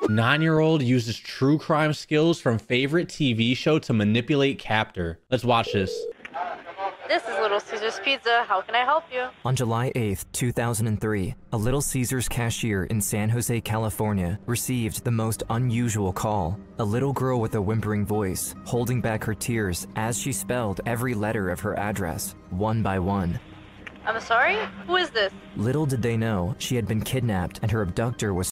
9-year-old uses true crime skills from favorite TV show to manipulate captor. Let's watch this. This is Little Caesars Pizza. How can I help you? On July 8th, 2003, a Little Caesars cashier in San Jose, California, received the most unusual call. A little girl with a whimpering voice, holding back her tears as she spelled every letter of her address, one by one. I'm sorry? Who is this? Little did they know she had been kidnapped and her abductor was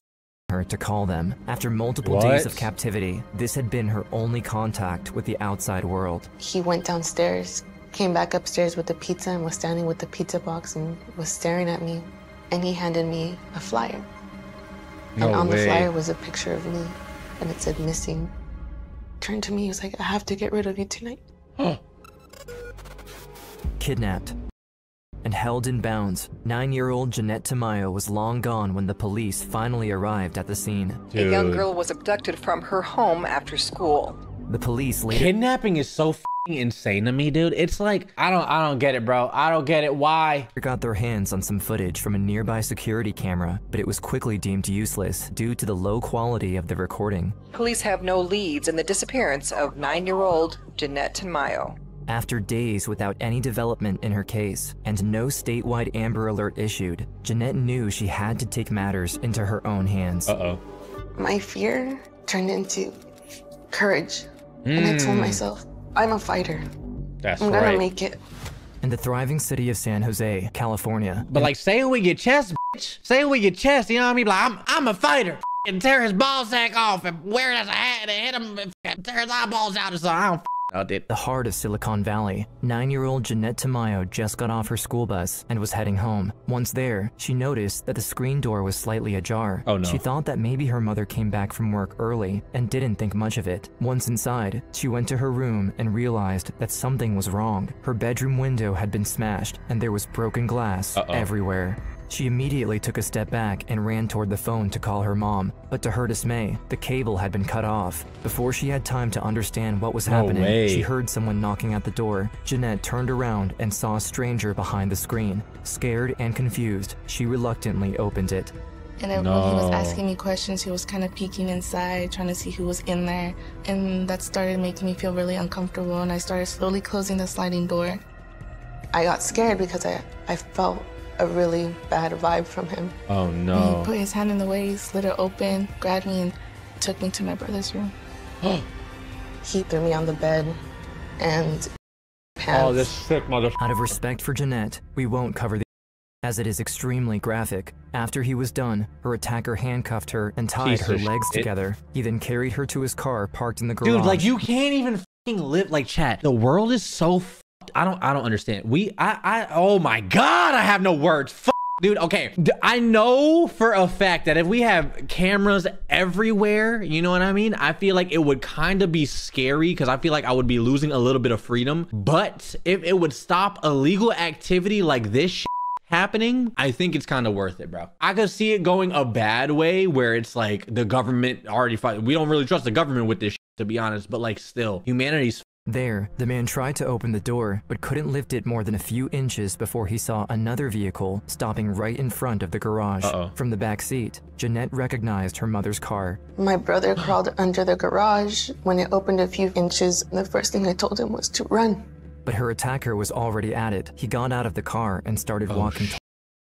her to call them. After multiple What? days of captivity, this had been her only contact with the outside world. He went downstairs, came back upstairs with the pizza and was standing with the pizza box and was staring at me. And he handed me a flyer. No and on way. the flyer was a picture of me and it said missing. Turned to me, he was like, I have to get rid of you tonight. Kidnapped and held in bounds, 9-year-old Jeanette Tamayo was long gone when the police finally arrived at the scene. Dude. A young girl was abducted from her home after school. The police later Kidnapping is so f***ing insane to me, dude. It's like, I don't get it, bro. I don't get it. Why? got their hands on some footage from a nearby security camera, but it was quickly deemed useless due to the low quality of the recording. Police have no leads in the disappearance of 9-year-old Jeanette Tamayo. After days without any development in her case and no statewide Amber Alert issued, Jeanette knew she had to take matters into her own hands. Uh-oh. My fear turned into courage. And I told myself, I'm a fighter. That's I'm gonna right. make it. In the thriving city of San Jose, California, But like, say we get chest, bitch. Say we get chest, you know what I mean? Like, I'm a fighter. And tear his ball sack off and wear it as a hat and hit him and tear his eyeballs out or something. I don't know, dude. the heart of Silicon Valley, 9-year-old Jeanette Tamayo just got off her school bus and was heading home. Once there, she noticed that the screen door was slightly ajar. Oh, no. She thought that maybe her mother came back from work early and didn't think much of it. Once inside, she went to her room and realized that something was wrong. Her bedroom window had been smashed and there was broken glass everywhere. She immediately took a step back and ran toward the phone to call her mom, but to her dismay, the cable had been cut off. Before she had time to understand what was happening, way. she heard someone knocking at the door. Jeanette turned around and saw a stranger behind the screen. Scared and confused, she reluctantly opened it. And then when he was No. asking me questions, he was kind of peeking inside, trying to see who was in there. And that started making me feel really uncomfortable, and I started slowly closing the sliding door. I got scared because I felt a really bad vibe from him. Oh, And no. he put his hand in the way, slid it open, grabbed me, and took me to my brother's room. He threw me on the bed and pants. Oh, this sick mother. Out of respect for Jeanette, we won't cover the as it is extremely graphic. After he was done, her attacker handcuffed her and tied Piece her of legs shit. together. He then carried her to his car parked in the garage. Dude, like, you can't even f***ing live like, chat. The world is so f***ed. I don't understand. Oh my God, I have no words. F***, dude. Okay, I know for a fact that if we have cameras everywhere, you know what I mean? I feel like it would kind of be scary because I feel like I would be losing a little bit of freedom. But if it would stop illegal activity like this shit happening, I think it's kind of worth it, bro. I could see it going a bad way where it's like the government already fight. We don't really trust the government with this shit, to be honest, but like still, humanity's There, the man tried to open the door, but couldn't lift it more than a few inches before he saw another vehicle stopping right in front of the garage. From the back seat, Jeanette recognized her mother's car. My brother crawled under the garage. When it opened a few inches, the first thing I told him was to run. But her attacker was already at it. He got out of the car and started walking.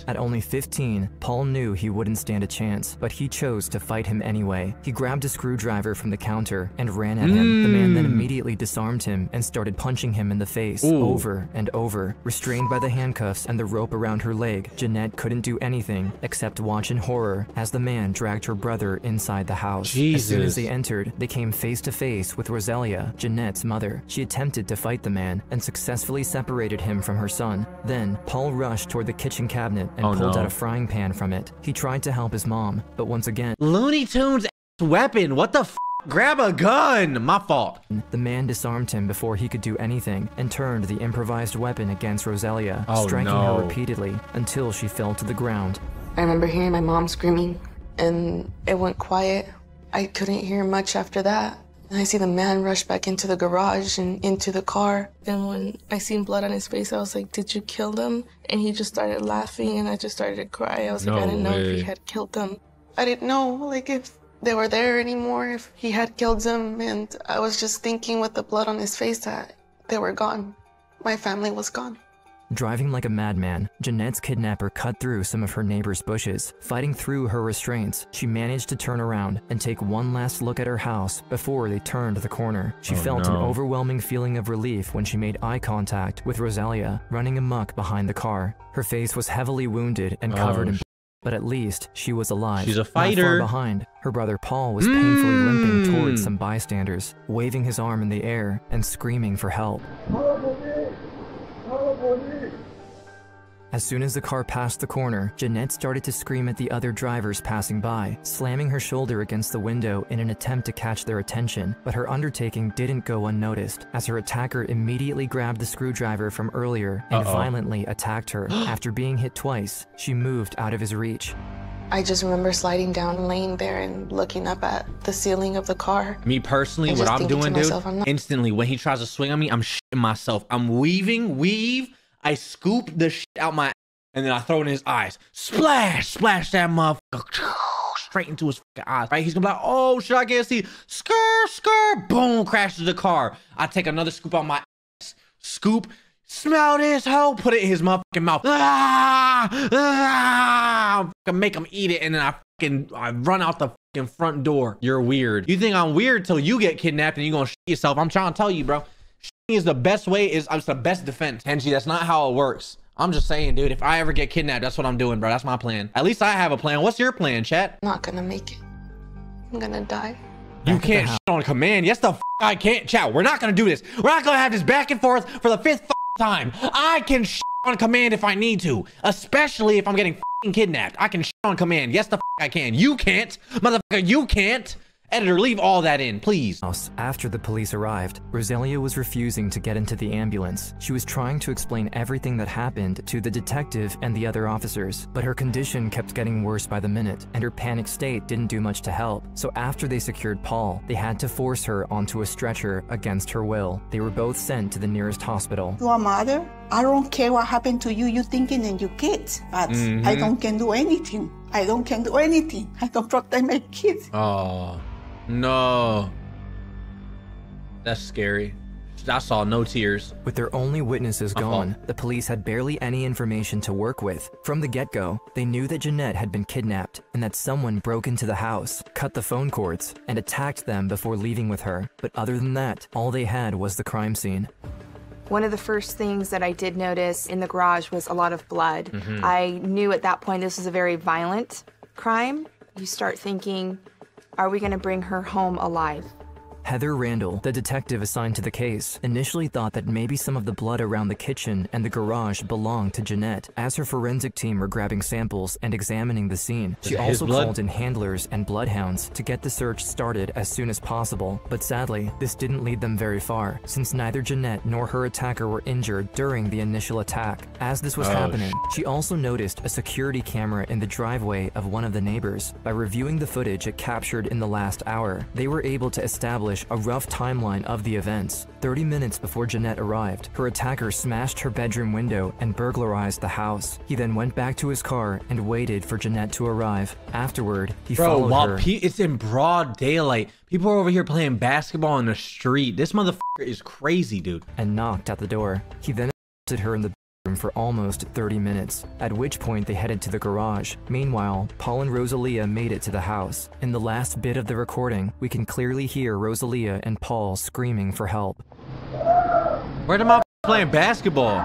At only 15, Paul knew he wouldn't stand a chance, but he chose to fight him anyway. He grabbed a screwdriver from the counter and ran at him. The man then immediately disarmed him and started punching him in the face over and over. Restrained by the handcuffs and the rope around her leg, Jeanette couldn't do anything except watch in horror as the man dragged her brother inside the house. As soon as they entered, they came face to face with Rosalia, Jeanette's mother. She attempted to fight the man and successfully separated him from her son. Then, Paul rushed toward the kitchen cabinet and pulled out a frying pan from it. He tried to help his mom, but once again, Looney Tunes weapon. What the f? Grab a gun. My fault. the man disarmed him before he could do anything and turned the improvised weapon against Rosalia, striking her repeatedly until she fell to the ground. I remember hearing my mom screaming, and it went quiet. I couldn't hear much after that. And I see the man rush back into the garage and into the car. Then when I seen blood on his face, I was like, did you kill them? And he just started laughing, and I just started to cry. I was like, I didn't know if he had killed them. I didn't know, like, if they were there anymore, if he had killed them. And I was just thinking with the blood on his face that they were gone. My family was gone. Driving like a madman, Jeanette's kidnapper cut through some of her neighbor's bushes. Fighting through her restraints, she managed to turn around and take one last look at her house before they turned the corner. She felt an overwhelming feeling of relief when she made eye contact with Rosalia, running amok behind the car. Her face was heavily wounded and covered in but at least she was alive. She's a fighter. Not far behind, her brother Paul was painfully limping towards some bystanders, waving his arm in the air and screaming for help. As soon as the car passed the corner, Jeanette started to scream at the other drivers passing by, slamming her shoulder against the window in an attempt to catch their attention. But her undertaking didn't go unnoticed, as her attacker immediately grabbed the screwdriver from earlier and violently attacked her. After being hit twice, she moved out of his reach. I just remember sliding down and laying there and looking up at the ceiling of the car. Me personally, what I'm doing, dude, instantly when he tries to swing on me, I'm shitting myself. I'm weave. I scoop the shit out my, and then I throw it in his eyes. Splash that motherfucker straight into his fucking eyes. Right? He's gonna be like, oh shit, I can't see. Skr, boom, crashes the car. I take another scoop out my ass. Scoop, smell this hoe, put it in his motherfucking mouth. Make him eat it, and then I run out the fucking front door. You're weird. You think I'm weird till you get kidnapped and you gonna shit yourself. I'm trying to tell you, bro. Is the best way, it's the best defense. Kenji, that's not how it works. I'm just saying, dude, if I ever get kidnapped, that's what I'm doing, bro. That's my plan. At least I have a plan. What's your plan, chat? I'm not gonna make it. I'm gonna die. You can't shit on command. Yes, the f I can't, chat. We're not gonna do this. We're not gonna have this back and forth for the 5th time. I can shit on command if I need to, especially if I'm getting kidnapped. I can shit on command. Yes, the f I can. You can't, motherfucker. You can't. Editor, leave all that in, please. After the police arrived, Rosalia was refusing to get into the ambulance. She was trying to explain everything that happened to the detective and the other officers, but her condition kept getting worse by the minute, and her panic state didn't do much to help. So after they secured Paul, they had to force her onto a stretcher against her will. They were both sent to the nearest hospital. To a mother, I don't care what happened to you, you thinking and your kids, but I don't can do anything. I don't can do anything. I don't protect my kids. Oh. No, that's scary. I saw no tears. With their only witnesses gone, the police had barely any information to work with. From the get-go, they knew that Jeanette had been kidnapped and that someone broke into the house, cut the phone cords, and attacked them before leaving with her. But other than that, all they had was the crime scene. One of the first things that I did notice in the garage was a lot of blood. I knew at that point this was a very violent crime. You start thinking, are we gonna bring her home alive? Heather Randall, the detective assigned to the case, initially thought that maybe some of the blood around the kitchen and the garage belonged to Jeanette. As her forensic team were grabbing samples and examining the scene, she also called in handlers and bloodhounds to get the search started as soon as possible. But sadly, this didn't lead them very far, since neither Jeanette nor her attacker were injured during the initial attack. As this was happening, she also noticed a security camera in the driveway of one of the neighbors. By reviewing the footage it captured in the last hour, they were able to establish a rough timeline of the events. 30 minutes before Jeanette arrived, her attacker smashed her bedroom window and burglarized the house. He then went back to his car and waited for Jeanette to arrive. Afterward, he followed her. It's in broad daylight. People are over here playing basketball in the street. This motherfucker is crazy, dude. And knocked at the door. He then assaulted her in the bedroom for almost 30 minutes, at which point they headed to the garage. Meanwhile, Paul and Rosalia made it to the house. In the last bit of the recording, we can clearly hear Rosalia and Paul screaming for help. Where am I playing basketball?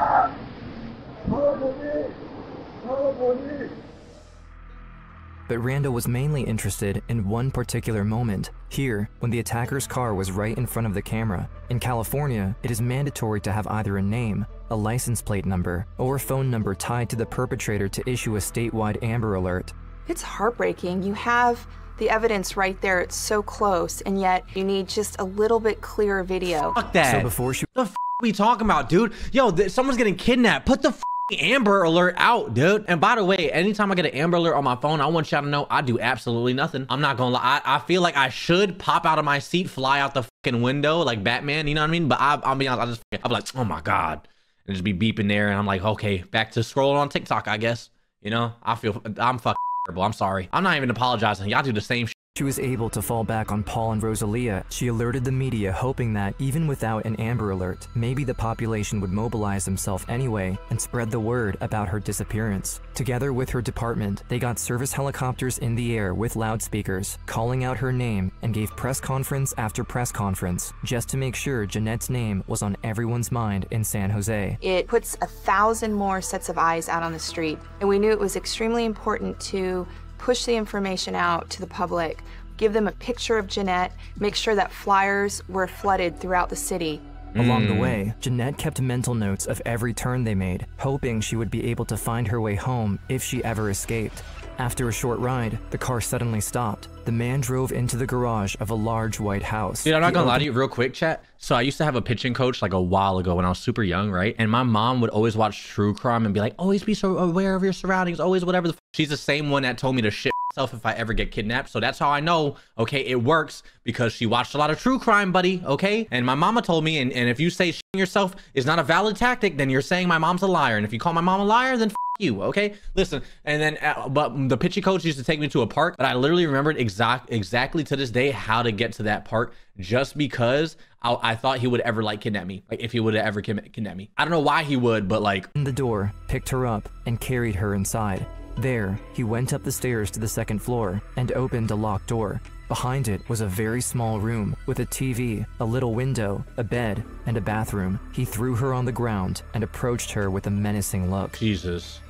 But Randall was mainly interested in one particular moment. Here, when the attacker's car was right in front of the camera. In California, it is mandatory to have either a name, a license plate number, or a phone number tied to the perpetrator to issue a statewide Amber Alert. It's heartbreaking. You have the evidence right there, it's so close, and yet you need just a little bit clearer video. Fuck that. So before she— the f we talking about, dude? Yo, someone's getting kidnapped. Put the Amber Alert out, dude. And by the way, anytime I get an Amber Alert on my phone, I want y'all to know I do absolutely nothing. I'm not gonna lie. I feel like I should pop out of my seat, fly out the fucking window like Batman, you know what I mean? But I'll be honest, I'll be like, oh my God. And just be beeping there, and I'm like, okay, back to scrolling on TikTok, I guess. You know, I'm fucking terrible. I'm sorry. I'm not even apologizing. Y'all do the same shit. She was able to fall back on Paul and Rosalia. She alerted the media, hoping that, even without an Amber Alert, maybe the population would mobilize themselves anyway and spread the word about her disappearance. Together with her department, they got service helicopters in the air with loudspeakers, calling out her name, and gave press conference after press conference, just to make sure Jeanette's name was on everyone's mind in San Jose. It puts 1,000 more sets of eyes out on the street, and we knew it was extremely important to push the information out to the public, give them a picture of Jeanette, make sure that flyers were flooded throughout the city. Along the way, Jeanette kept mental notes of every turn they made, hoping she would be able to find her way home if she ever escaped. After a short ride, the car suddenly stopped. The man drove into the garage of a large white house. Dude, I'm not gonna lie to you real quick, chat. So I used to have a pitching coach like a while ago when I was super young, right? And my mom would always watch true crime and be like, always be so aware of your surroundings, always whatever the f. She's the same one that told me to shit myself if I ever get kidnapped. So that's how I know, okay, it works, because she watched a lot of true crime, buddy, okay? And my mama told me, and if you say shitting yourself is not a valid tactic, then you're saying my mom's a liar. And if you call my mom a liar, then f you, okay? Listen, and then, but the pitching coach used to take me to a park, but I literally remembered exactly to this day how to get to that park, just because I thought he would ever like kidnap me, like if he would have ever kidnap me. I don't know why he would, but like. In the door, picked her up, and carried her inside. There, he went up the stairs to the second floor and opened a locked door. Behind it was a very small room with a TV, a little window, a bed, and a bathroom. He threw her on the ground and approached her with a menacing look. Jesus.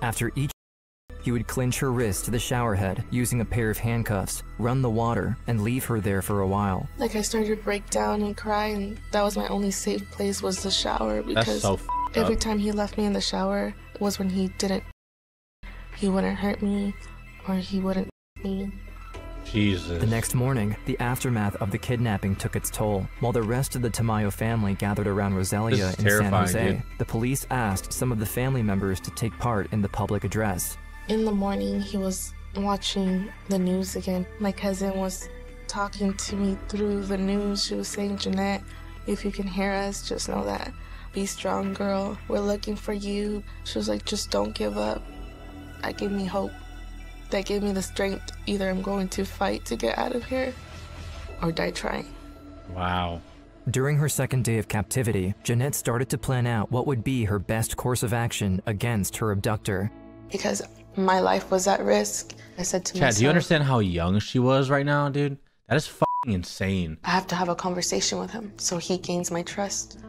After each, he would clinch her wrist to the shower head using a pair of handcuffs, run the water, and leave her there for a while. Like, I started to break down and cry, and that was my only safe place, was the shower, because every time he left me in the shower was when he wouldn't hurt me, or he wouldn't me. Jesus. The next morning, the aftermath of the kidnapping took its toll. While the rest of the Tamayo family gathered around Rosalia in San Jose, dude. the police asked some of the family members to take part in the public address. In the morning, he was watching the news again. My cousin was talking to me through the news. She was saying, Jeanette, if you can hear us, just know that. Be strong, girl. We're looking for you. She was like, just don't give up. That gave me hope. That gave me the strength. Either I'm going to fight to get out of here or die trying. Wow. During her second day of captivity, Jeanette started to plan out what would be her best course of action against her abductor. Because my life was at risk, I said to myself, Chad, do you understand how young she was right now, dude? That is fucking insane. I have to have a conversation with him so he gains my trust.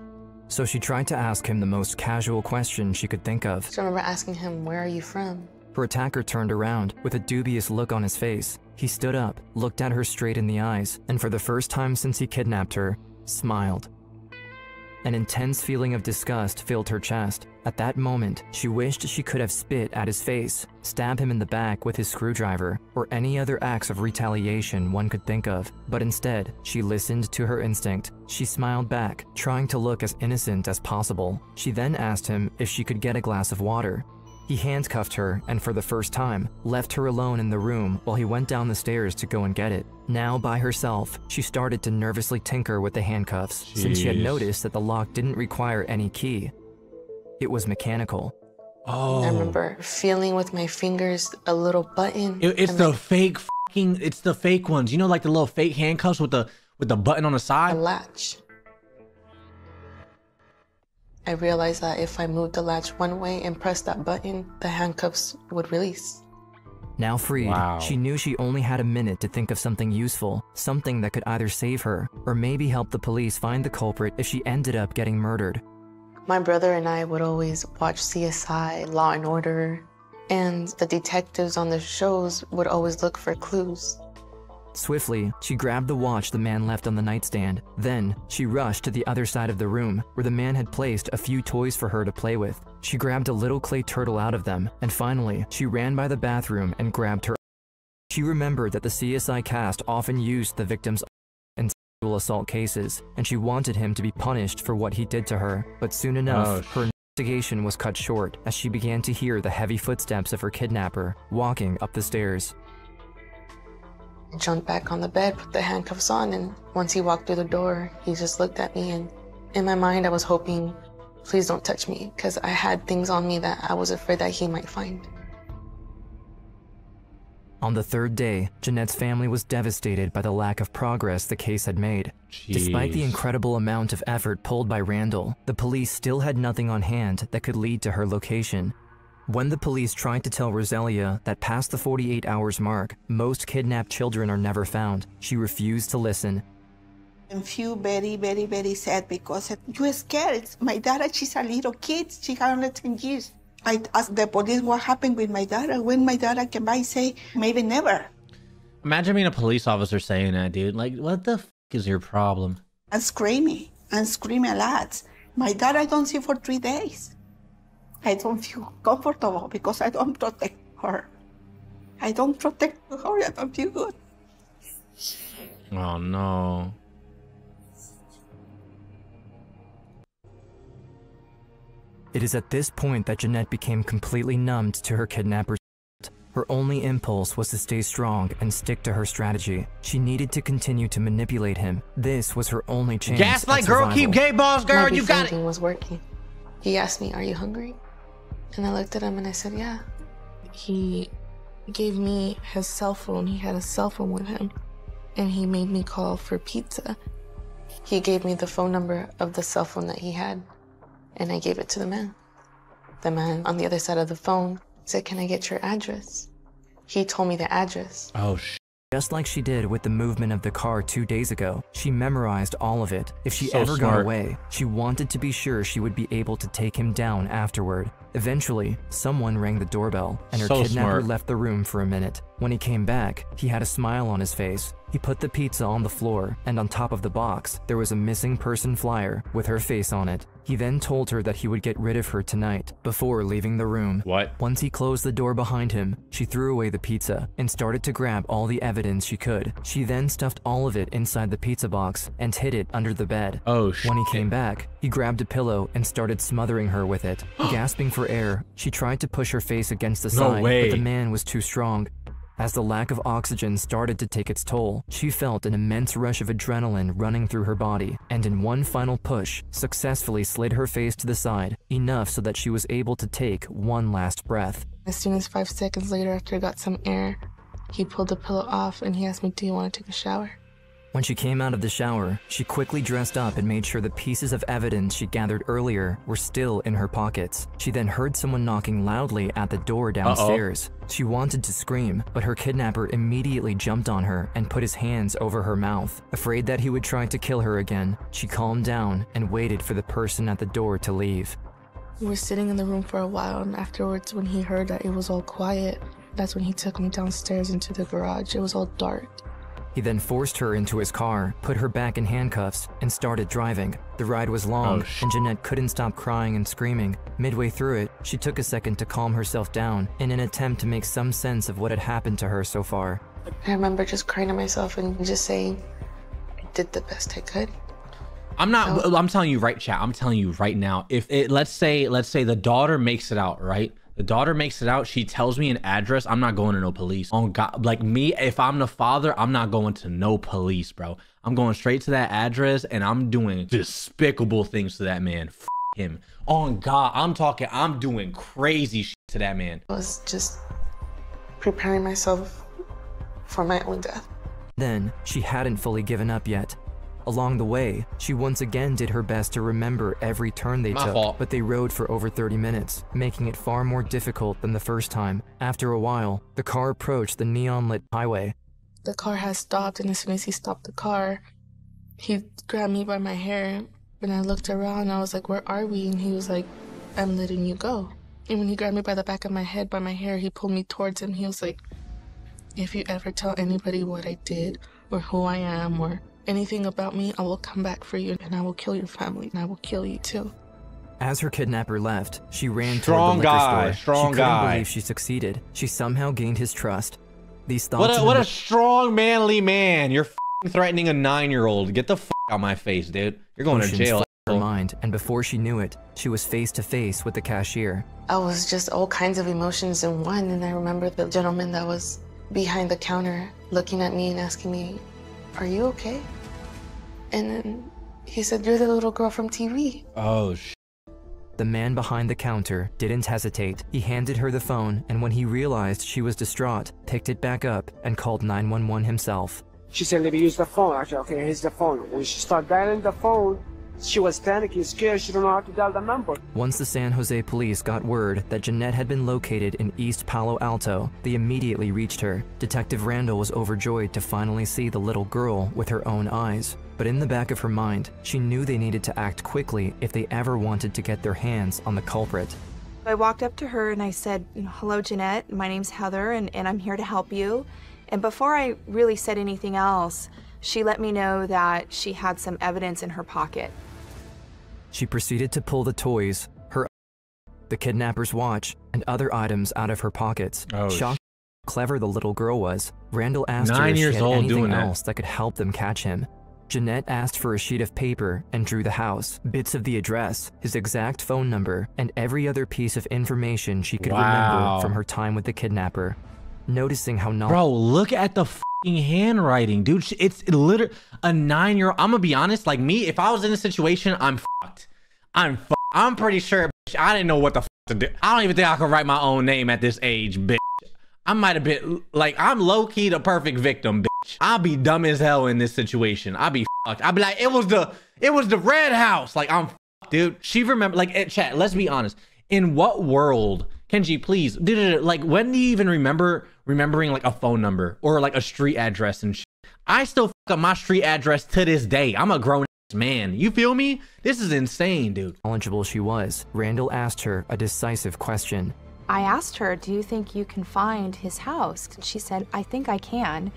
So she tried to ask him the most casual question she could think of. So I remember asking him, where are you from? Her attacker turned around with a dubious look on his face. He stood up, looked at her straight in the eyes, and for the first time since he kidnapped her, smiled. An intense feeling of disgust filled her chest. At that moment, she wished she could have spit at his face, stabbed him in the back with his screwdriver, or any other acts of retaliation one could think of. But instead, she listened to her instinct. She smiled back, trying to look as innocent as possible. She then asked him if she could get a glass of water. He handcuffed her and, for the first time, left her alone in the room while he went down the stairs to go and get it. Now by herself, she started to nervously tinker with the handcuffs, since she had noticed that the lock didn't require any key. It was mechanical. Oh. I remember feeling with my fingers a little button. It's the fake it's the fake ones. You know, like the little fake handcuffs with the button on the side? A latch. I realized that if I moved the latch one way and pressed that button, the handcuffs would release. Now freed, she knew she only had a minute to think of something useful, something that could either save her, or maybe help the police find the culprit if she ended up getting murdered. My brother and I would always watch CSI, Law and Order, and the detectives on the shows would always look for clues. Swiftly, she grabbed the watch the man left on the nightstand. Then, she rushed to the other side of the room, where the man had placed a few toys for her to play with. She grabbed a little clay turtle out of them, and finally, she ran by the bathroom and grabbed her. She remembered that the CSI cast often used the victims in sexual assault cases, and she wanted him to be punished for what he did to her. But soon enough, her investigation was cut short as she began to hear the heavy footsteps of her kidnapper walking up the stairs. I jumped back on the bed, put the handcuffs on, and once he walked through the door, he just looked at me, and in my mind, I was hoping, please don't touch me, because I had things on me that I was afraid that he might find. On the third day, Jeanette's family was devastated by the lack of progress the case had made. Despite the incredible amount of effort pulled by Randall, the police still had nothing on hand that could lead to her location. When the police tried to tell Roselia that past the 48 hours mark, most kidnapped children are never found, she refused to listen. I feel very, very, very sad because you're scared. My daughter, she's a little kid. She has only 10 years. I asked the police what happened with my daughter. When my daughter came by, say, maybe never. Imagine being a police officer saying that, dude. Like, what the f is your problem? I'm screaming a lot. My daughter I don't see for 3 days. I don't feel comfortable because I don't protect her. I don't protect her. I don't feel good. Oh, no. It is at this point that Jeanette became completely numbed to her kidnapper's. Her only impulse was to stay strong and stick to her strategy. She needed to continue to manipulate him. This was her only chance. Gaslight girl, keep gay balls, girl. You got it. Was working. He asked me, "Are you hungry?" And I looked at him and I said, "Yeah." He gave me his cell phone. He had a cell phone with him, and he made me call for pizza. He gave me the phone number of the cell phone that he had, and I gave it to the man. The man on the other side of the phone said, "Can I get your address?" He told me the address. Oh, shit. Just like she did with the movement of the car 2 days ago, she memorized all of it. If she So ever smart. got away, she wanted to be sure she would be able to take him down afterward. Eventually, someone rang the doorbell, and her So kidnapper smart. left the room for a minute. When he came back, he had a smile on his face. He put the pizza on the floor, and on top of the box, there was a missing person flyer with her face on it. He then told her that he would get rid of her tonight, before leaving the room. What? Once he closed the door behind him, she threw away the pizza and started to grab all the evidence she could. She then stuffed all of it inside the pizza box and hid it under the bed. Oh, shit. When he came back, he grabbed a pillow and started smothering her with it. Gasping for air, she tried to push her face against the No side, way. but the man was too strong. As the lack of oxygen started to take its toll, she felt an immense rush of adrenaline running through her body, and in one final push, successfully slid her face to the side, enough so that she was able to take one last breath. As soon as 5 seconds later, after I got some air, he pulled the pillow off and he asked me, "Do you want to take a shower?" When she came out of the shower, she quickly dressed up and made sure the pieces of evidence she gathered earlier were still in her pockets. She then heard someone knocking loudly at the door downstairs. She wanted to scream, but her kidnapper immediately jumped on her and put his hands over her mouth. Afraid that he would try to kill her again, she calmed down and waited for the person at the door to leave. We were sitting in the room for a while, and afterwards, when he heard that it was all quiet, that's when he took me downstairs into the garage. It was all dark. He then forced her into his car, put her back in handcuffs, and started driving. The ride was long, and Jeanette couldn't stop crying and screaming. Midway through it, she took a second to calm herself down in an attempt to make some sense of what had happened to her so far. I remember just crying to myself and just saying, "I did the best I could." I'm telling you right, chat. I'm telling you right now. If it, let's say the daughter makes it out, right? The daughter makes it out. She tells me an address. I'm not going to no police. On God, like me, if I'm the father, I'm not going to no police, bro. I'm going straight to that address and I'm doing despicable things to that man. F him. On God, I'm doing crazy shit to that man. I was just preparing myself for my own death. Then, she hadn't fully given up yet. Along the way, she once again did her best to remember every turn they took, but they rode for over 30 minutes, making it far more difficult than the first time. After a while, the car approached the neon-lit highway. The car had stopped, and as soon as he stopped the car, he grabbed me by my hair. When I looked around, I was like, "Where are we?" And he was like, "I'm letting you go." And when he grabbed me by the back of my head, by my hair, he pulled me towards him. He was like, "If you ever tell anybody what I did, or who I am, or anything about me, I will come back for you, and I will kill your family, and I will kill you too." As her kidnapper left, she ran Strong toward the liquor guy, store. strong she guy. couldn't believe she succeeded. She somehow gained his trust. These thoughts. What a strong, manly man. You're threatening a 9-year-old. Get the out of my face, dude. You're going to jail. Her mind, and before she knew it, she was face to face with the cashier. I was just all kinds of emotions in one, and I remember the gentleman that was behind the counter looking at me and asking me, "Are you okay?" And then he said, "You're the little girl from TV." Oh, The man behind the counter didn't hesitate. He handed her the phone, and when he realized she was distraught, picked it back up and called 911 himself. She said, let me use the phone. I said, okay, here's the phone. When she started dialing the phone, she was panicking, scared. She didn't know how to dial the number. Once the San Jose police got word that Jeanette had been located in East Palo Alto, they immediately reached her. Detective Randall was overjoyed to finally see the little girl with her own eyes. But in the back of her mind, she knew they needed to act quickly if they ever wanted to get their hands on the culprit. I walked up to her and I said, hello, Jeanette. My name's Heather, and I'm here to help you. And before I really said anything else, she let me know that she had some evidence in her pocket. She proceeded to pull the toys, the kidnapper's watch, and other items out of her pockets. Shocked how clever the little girl was, Randall asked her if she had anything else that could help them catch him. Jeanette asked for a sheet of paper and drew the house, bits of the address, his exact phone number, and every other piece of information she could remember from her time with the kidnapper. Noticing how Bro, look at the fucking handwriting, dude. It's literally a 9-year-old. I'm gonna be honest, like me, if I was in this situation, I'm fucked. I'm pretty sure, bitch, I didn't know what the fuck to do. I don't even think I could write my own name at this age, bitch. I might have been, like, I'm low-key the perfect victim, bitch. I'll be dumb as hell in this situation. I'll be fucked. I'll be like, it was the red house. Like, I'm fucked, dude. She remember, like, chat, let's be honest. In what world, Kenji, please, like, when do you even remembering like a phone number or like a street address and shit? I still fuck up my street address to this day. I'm a grown man. You feel me? This is insane, dude. Knowledgeable she was, Randall asked her a decisive question. I asked her, do you think you can find his house? She said, I think I can.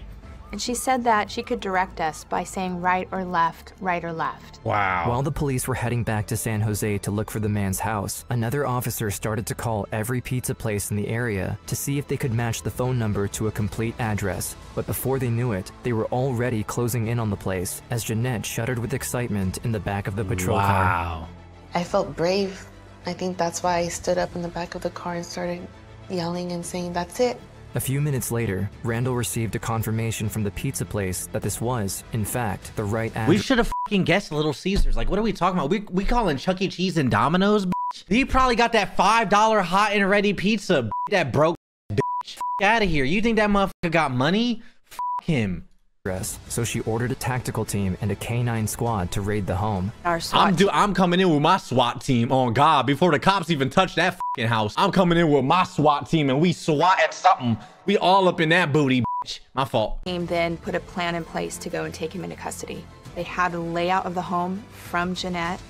And she said that she could direct us by saying right or left, right or left. Wow. While the police were heading back to San Jose to look for the man's house, another officer started to call every pizza place in the area to see if they could match the phone number to a complete address. But before they knew it, they were already closing in on the place as Jeanette shuddered with excitement in the back of the patrol car. I felt brave. I think that's why I stood up in the back of the car and started yelling and saying, that's it. A few minutes later, Randall received a confirmation from the pizza place that this was, in fact, the right address. We should have fucking guessed Little Caesars. Like, what are we talking about? We calling Chuck E. Cheese and Domino's, bitch? He probably got that $5 hot and ready pizza, bitch, that broke, bitch. Out of here. You think that motherfucker got money? Fuck him. So she ordered a tactical team and a K9 squad to raid the home. I'm coming in with my SWAT team on God before the cops even touch that fucking house. I'm coming in with my SWAT team and we SWAT at something. We all up in that booty, bitch. My fault. Team then put a plan in place to go and take him into custody. They had a layout of the home from Jeanette,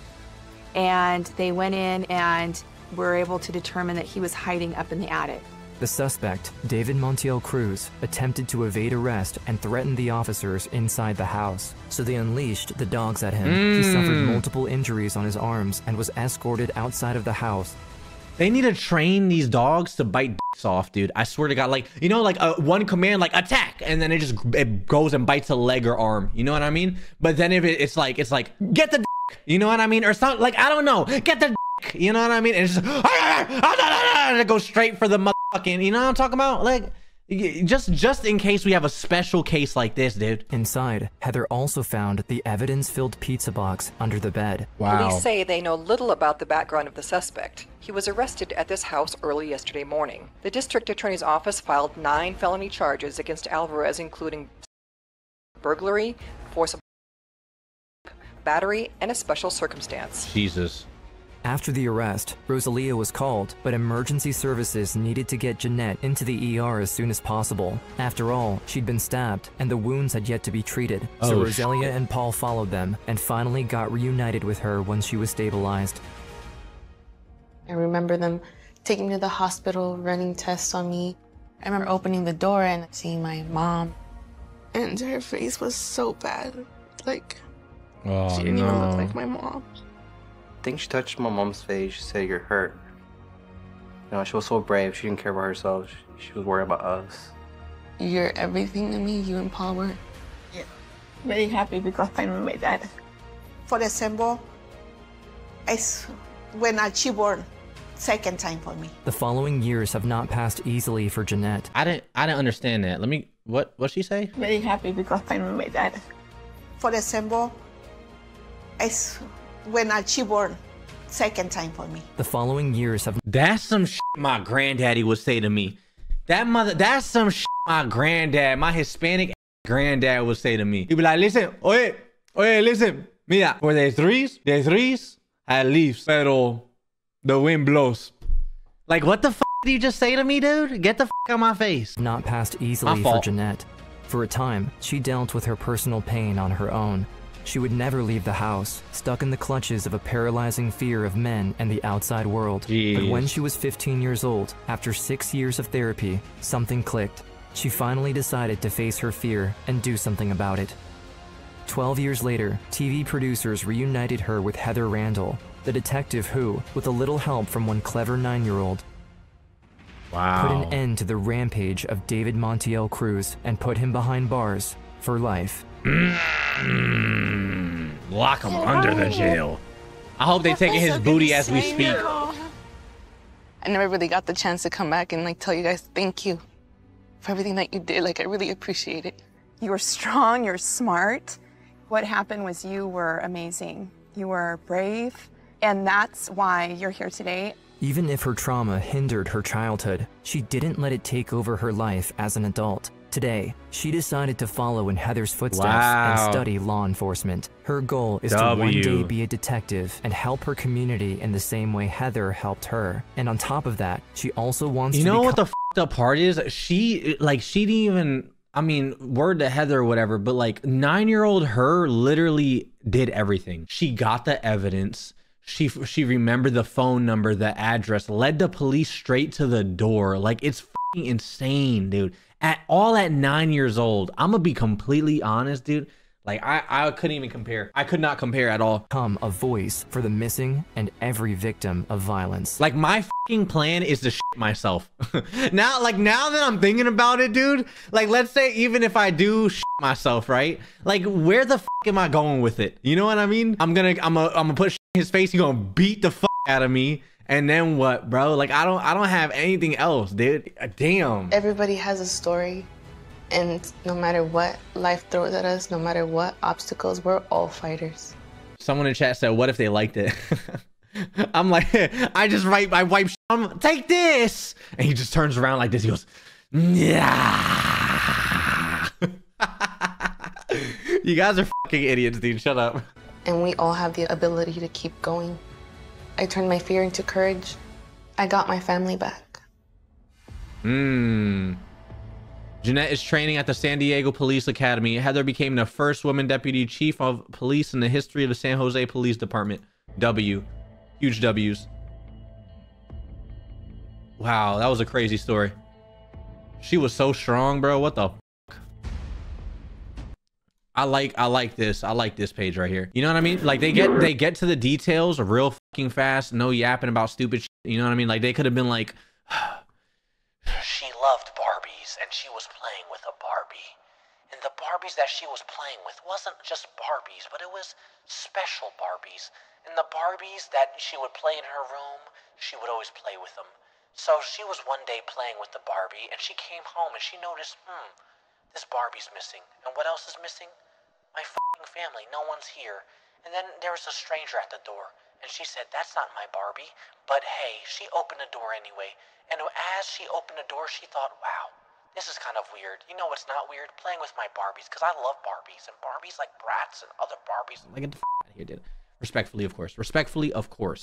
and they went in and were able to determine that he was hiding up in the attic. The suspect, David Montiel Cruz, attempted to evade arrest and threatened the officers inside the house. So they unleashed the dogs at him. He suffered multiple injuries on his arms and was escorted outside of the house. They need to train these dogs to bite dicks off, dude. I swear to God, like, you know, like one command, like attack, and then it goes and bites a leg or arm. You know what I mean? But then if it's like get the dick, you know what I mean? Or something like, I don't know, get the dick, you know what I mean? And it's just and it goes straight for the motherfucking, you know what I'm talking about? Like, just in case we have a special case like this, dude. Inside, Heather also found the evidence-filled pizza box under the bed. Wow. Police say they know little about the background of the suspect. He was arrested at this house early yesterday morning. The district attorney's office filed 9 felony charges against Alvarez, including burglary, forcible battery, and a special circumstance. Jesus. After the arrest, Rosalia was called, but emergency services needed to get Jeanette into the ER as soon as possible. After all, she'd been stabbed, and the wounds had yet to be treated. So Rosalia and Paul followed them, and finally got reunited with her when she was stabilized. I remember them taking me to the hospital, running tests on me. I remember opening the door and seeing my mom. And her face was so bad. Like, Oh, she didn't even look like my mom. I think she touched my mom's face. She said, "You're hurt." You know, she was so brave. She didn't care about herself. She was worried about us. You're everything to me, you and Paul were. Yeah. Very happy because I met my dad. For example, it's when she born, second time for me. The following years have not passed easily for Jeanette. I didn't understand that. Let me, what'd she say? Very happy because I met my dad. For example, it's when she born, second time for me. The following years have That's some shit my granddaddy would say to me. That's some shit my granddad, my Hispanic granddad would say to me. He'd be like, listen, oye, listen. Mira, for the threes, at least, pero the wind blows. Like, what the f did you just say to me, dude? Get the f out of my face. not passed easily for Jeanette. For a time, she dealt with her personal pain on her own. She would never leave the house, stuck in the clutches of a paralyzing fear of men and the outside world. Jeez. But when she was 15 years old, after 6 years of therapy, something clicked. She finally decided to face her fear and do something about it. 12 years later, TV producers reunited her with Heather Randall, the detective who, with a little help from one clever 9-year-old, put an end to the rampage of David Montiel Cruz and put him behind bars for life. Lock him under the jail. I hope they taking his booty as we speak. I never really got the chance to come back and like tell you guys thank you for everything that you did. Like, I really appreciate it. You were strong, you're smart. What happened was you were amazing. You were brave, and that's why you're here today. Even if her trauma hindered her childhood, she didn't let it take over her life as an adult. Today, she decided to follow in Heather's footsteps and study law enforcement. Her goal is to one day be a detective and help her community in the same way Heather helped her. And on top of that, she also wants to You know what the f***ed up part is? She didn't even, I mean, word to Heather or whatever, but like 9-year-old her literally did everything. She got the evidence. She remembered the phone number, the address, led the police straight to the door. Like, it's fucking insane, dude. At 9 years old, I'm gonna be completely honest, dude. Like, I couldn't even compare. I could not compare at all. Become a voice for the missing and every victim of violence. Like, my fucking plan is to shit myself. now that I'm thinking about it, dude, like, let's say even if I do shit myself, right? Like, where the fuck am I going with it? You know what I mean? I'm gonna put shit in his face. He's gonna beat the fuck out of me. And then what, bro? Like, I don't have anything else, dude. Damn. Everybody has a story, and no matter what life throws at us, no matter what obstacles, we're all fighters. Someone in chat said, what if they liked it? I'm like, I wipe shit, take this. And he just turns around like this. He goes, yeah. You guys are fucking idiots, dude. Shut up. And we all have the ability to keep going. I turned my fear into courage. I got my family back. Jeanette is training at the San Diego Police Academy. Heather became the first woman deputy chief of police in the history of the San Jose Police Department. W. Huge W's. Wow, that was a crazy story. She was so strong, bro. What the fuck? I like this page right here. You know what I mean? Like, they get to the details real fucking fast. No yapping about stupid shit. You know what I mean? Like, they could have been like, she loved Barbies and she was playing with a Barbie. And the Barbies that she was playing with wasn't just Barbies, but it was special Barbies. And the Barbies that she would play in her room, she would always play with them. So she was one day playing with the Barbie and she came home and she noticed, this Barbie's missing. And what else is missing? My fucking family. No one's here. And then there was a stranger at the door. And she said, that's not my Barbie. But hey, she opened the door anyway. And as she opened the door, she thought, wow, this is kind of weird. You know what's not weird? Playing with my Barbies. Because I love Barbies. And Barbies like Bratz and other Barbies. Like, get the f out of here, dude. Respectfully, of course. Respectfully, of course.